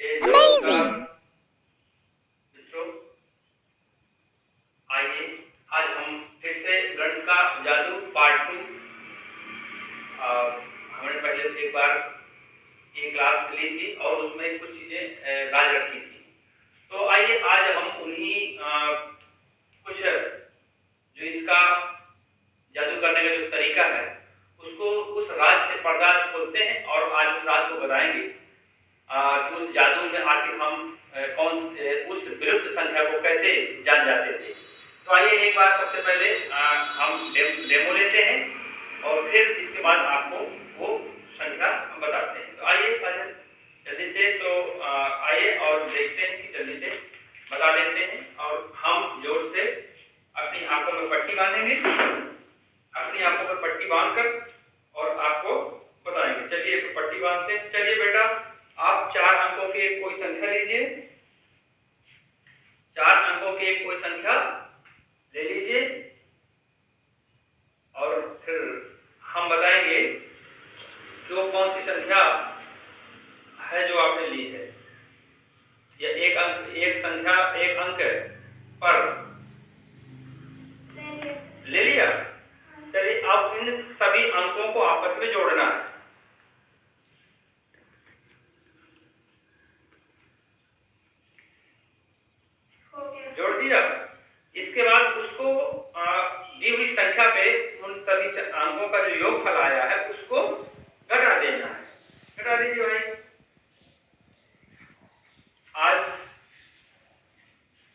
Amazing! मित्रों, आइए आज हम फिर से गणित का जादू पार्ट 2। हमने पहले एक बार ये क्लास ली थी और उसमें कुछ चीजें राज रखी थी। तो आइए आज हम उन्हीं कुछ जो इसका जादू करने का जो तरीका है उसको उस राज से पर्दा खोलते हैं और आज उस राज को बताएंगे कि उस जादू में आखिर हम उस विरुद्ध संख्या को कैसे जान जाते थे। तो आइए एक बार सबसे पहले हम डेमो लेते हैं और फिर इसके बाद आपको वो संख्या हम बताते हैं। तो आइए जल्दी से आइए और देखते हैं कि जल्दी से बता देते हैं और हम जोर से अपनी आंखों में पट्टी बांधेंगे, अपनी आंखों में पट्टी बांधकर और आपको बताएंगे। चलिए तो पट्टी बांधते हैं। चलिए बेटा, आप 4 अंकों की कोई संख्या लीजिए, 4 अंकों की कोई संख्या ले लीजिए और फिर हम बताएंगे जो कौन सी संख्या है जो आपने ली है। या एक संख्या एक अंक पर ले लिया। चलिए अब इन सभी अंकों को आपस में जोड़ना है। जोड़ दिया। इसके बाद उसको दी हुई संख्या पे उन सभी अंकों का जो योगफल आया है उसको घटा देना है। घटा दीजिए भाई। आज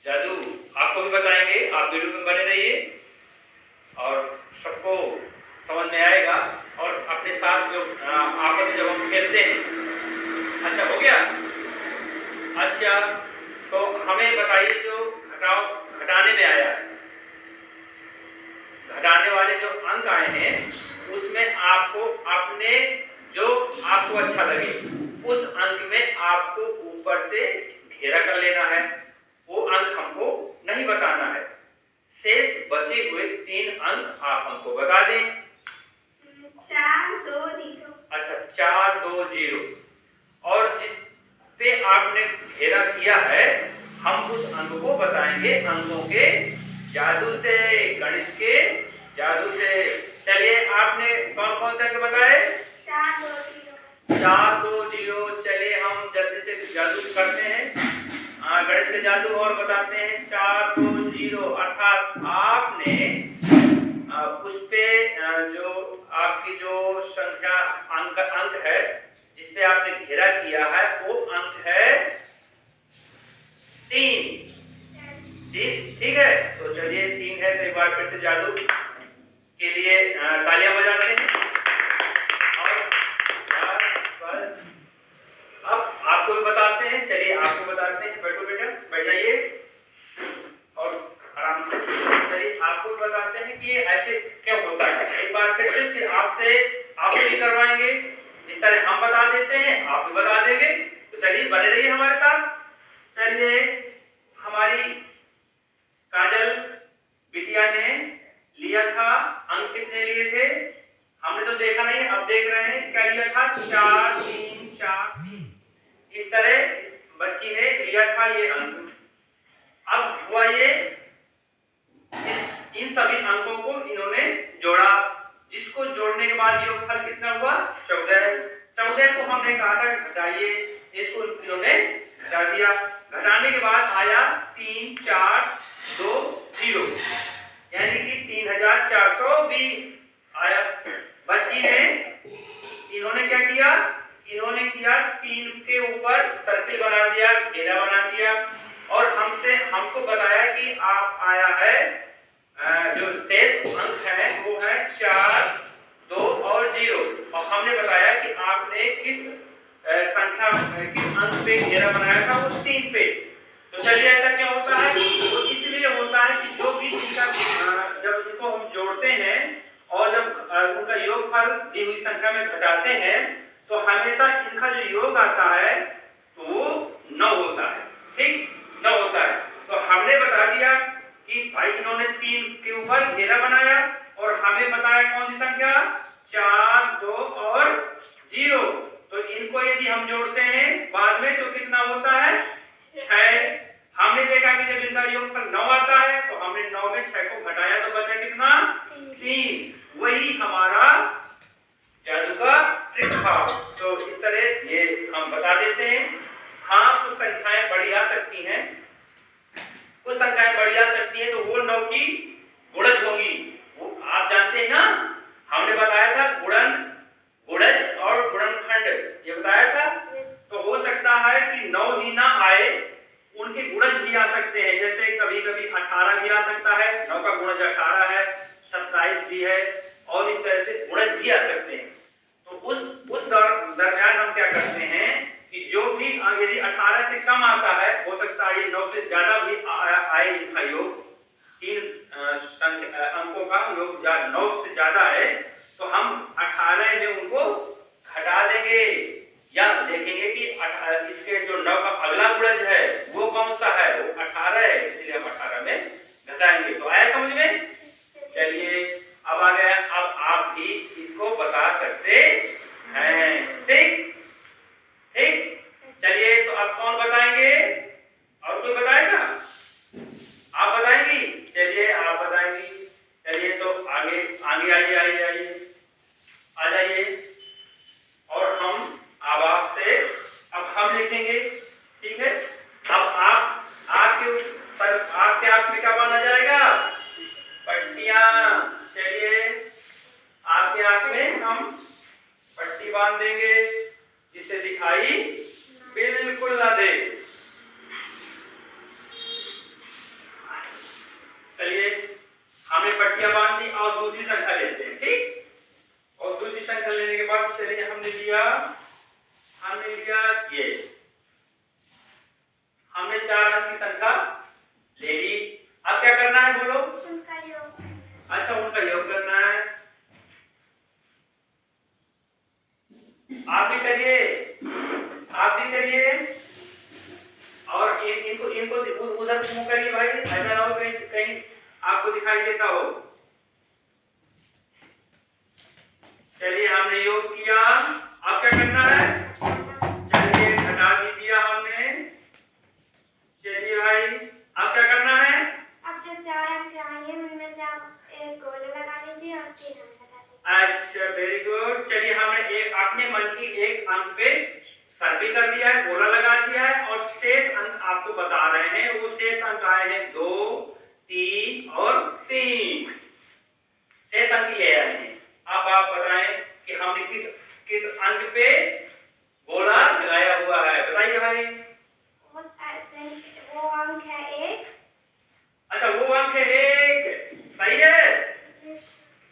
जादू आपको भी बताएंगे, आप वीडियो में बने रहिए और सबको समझ में आएगा। और अपने साथ जो आपस में जब हम खेलते हैं। अच्छा हो गया। अच्छा तो हमें बताइए जो घटाने में आया है, घटाने वाले जो अंक आए हैं उसमें आपको अपने जो आपको अच्छा लगे उस अंक में आपको ऊपर से घेरा कर लेना है। वो अंक हमको नहीं बताना है। शेष बचे हुए 3 अंक आप हमको बता दें। 4 2 0। अच्छा 4 2 0। और जिस पे आपने घेरा किया है हम उस अंक को बताएंगे अंकों के जादू से, गणित के जादू से। चलिए आपने कौन कौन से अंक बताए? 4 2 0। 4 2 0। चलिए हम जल्दी से जादू करते हैं, गणित के जादू और बताते हैं। 4 2 0 अर्थात आपने उस पे जो आपकी जो संख्या अंक है जिसपे आपने घेरा किया है वो अंक है 3। ठीक है। तो चलिए 3 है। तो एक बार फिर से जादू के लिए तालियां बजाते हैं। और बस अब आपको भी बताते हैं। चलिए आपको बताते हैं। बैठो बेटा, बैठ जाइए और आराम से। चलिए आपको बताते हैं कि ये ऐसे क्यों होता है। एक बार फिर से फिर आपसे भी करवाएंगे। इस तरह हम बता देते हैं, आप भी बता देंगे। तो चलिए बने रहिए हमारे साथ। चलिए हमारी काजल बिटिया ने लिया था, अंक कितने लिए थे हमने तो देखा नहीं, अब देख रहे हैं। क्या लिया था? 4 3 4 3। इस तरह इस बच्ची ने लिया था ये अंक। अब हुआ ये इन सभी अंकों को इन्होंने जोड़ा, जिसको जोड़ने के बाद योगफल कितना हुआ? 14। 14 को हमने कहा था घटाइए, इसको इन्होंने घटा दिया। घटाने के बाद आया 3 4 2 0 यानी कि 3420 आया। बच्ची ने इन्होंने क्या किया? इन्होंने किया 3 के ऊपर सर्किल बना दिया, घेरा बना दिया और हमको बताया कि आप आया है जो शेष अंक है वो है 4 2 और 0। और हमने बताया कि आपने किस संख्या किस अंक पे घेरा बनाया था? वो 3 पे। तो चलिए ऐसा क्या होता है? तो इसलिए होता है कि जो भी जब इसको हम जोड़ते हैं और जब उनका योगफल दी हुई संख्या में घटाते हैं तो हमेशा इनका जो योग आता है तो वो 9 होता है। ठीक, 9 होता है। तो हमने बता दिया कि भाई इन्होंने 3 के ऊपर घेरा बनाया और हमें बताया कौन सी संख्या? 4 2 और 0। तो इनको यदि हम जोड़ते हैं बाद में तो कितना होता है 6। हमने देखा कि जब इनका योगफल 9 आता है तो हमने 9 में 6 को घटाया तो बचा कितना 3। वही हमारा जादू का ट्रिक था। तो इस तरह ये हम बता देते हैं। हाँ, कुछ संख्याएं बढ़ी आ सकती हैं, कुछ संख्याएं बढ़ी आ सकती हैं तो वो 9 की गुणज होंगी। वो आप जानते हैं ना, हमने बताया था गुणन, गुणज और गुणनखंड, ये बताया था। तो हो सकता है कि 9 ही ना आए, उनके गुणज भी आ सकते हैं। जैसे कभी कभी 18 भी आ सकता है, 9 का गुणज 18 है, 27 भी है, और इस तरह से गुणज भी आ सकते हैं। तो उस दरमियान हम क्या करते हैं कि जो भी यदि 18 से कम आता है, हो सकता है ये 9 से ज्यादा भी आए इनका योग, 3 अंकों का योग 9 से ज्यादा है, तो हम 18 में उनको घटा देंगे या देखेंगे कि इसके जो 9 का अगला गुणज है वो कौन सा है, वो 18 है, इसलिए हम 18 में घटाएंगे। तो आया समझ में? चलिए अब आ गया, अब आप भी इसको बता सकते हैं। ठीक ठीक, चलिए तो अब कौन बताएंगे? और कोई बताएगा? आप बताएंगी? चलिए आप बताएंगी। चलिए तो आगे आगे आइए आइए आइए आ जाइए, और हम अब आपसे अब हम लिखेंगे। ठीक है, अब आपके आंख में क्या बांधा जाएगा? पट्टियां। चलिए आपके आंख में हम पट्टी बांध देंगे जिससे दिखाई बिल्कुल ना दे। चलिए हमने पट्टियां बांध दी और दूसरी संख्या लेते हैं। ठीक, और दूसरी संख्या लेने के बाद चलिए हमने लिया ये, हमने 4 अंक की संख्या ले ली। अब क्या करना है बोलो? उनका योग। अच्छा, उनका योग करना है। आप भी करिए, आप भी करिए, और इनको उधर मुंह करिए भाई, ऐसा ना हो कहीं कहीं आपको दिखाई देता हो। चलिए हमने योग किया, अब क्या करना है? चलिए घटा भी दिया हमने। चलिए भाई अब क्या करना है? अब जो 4 अंक आएंगे उनमें से आप एक गोला लगा लीजिए और 3 अंक हटा दीजिए। अच्छा, वेरी गुड। चलिए हमने एक अपने मन की एक अंक पे सर्किल कर दिया है, गोला लगा दिया है, और शेष अंक आपको बता रहे हैं। वो शेष अंक आए हैं 2, 3 और 3, शेष अंक ये आए हैं। अब आप बताएं कि हमने किस अंक पे गोला लगाया हुआ है, बताइए भाई। वो अंक है 1। अच्छा, वो अंक है 1, सही है,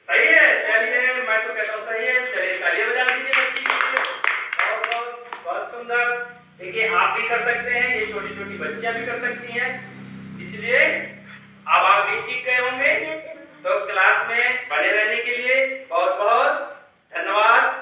सही है। चलिए मैं तो कहता हूँ सही है। चलिए तालियां बजा दीजिए बच्ची के लिए। बहुत बहुत बहुत सुंदर। देखिए आप भी कर सकते हैं, ये छोटी छोटी बच्चियां भी कर सकती हैं। इसलिए अब आप भी सीख गए होंगे। तो क्लास में बने रहने के लिए बहुत बहुत धन्यवाद।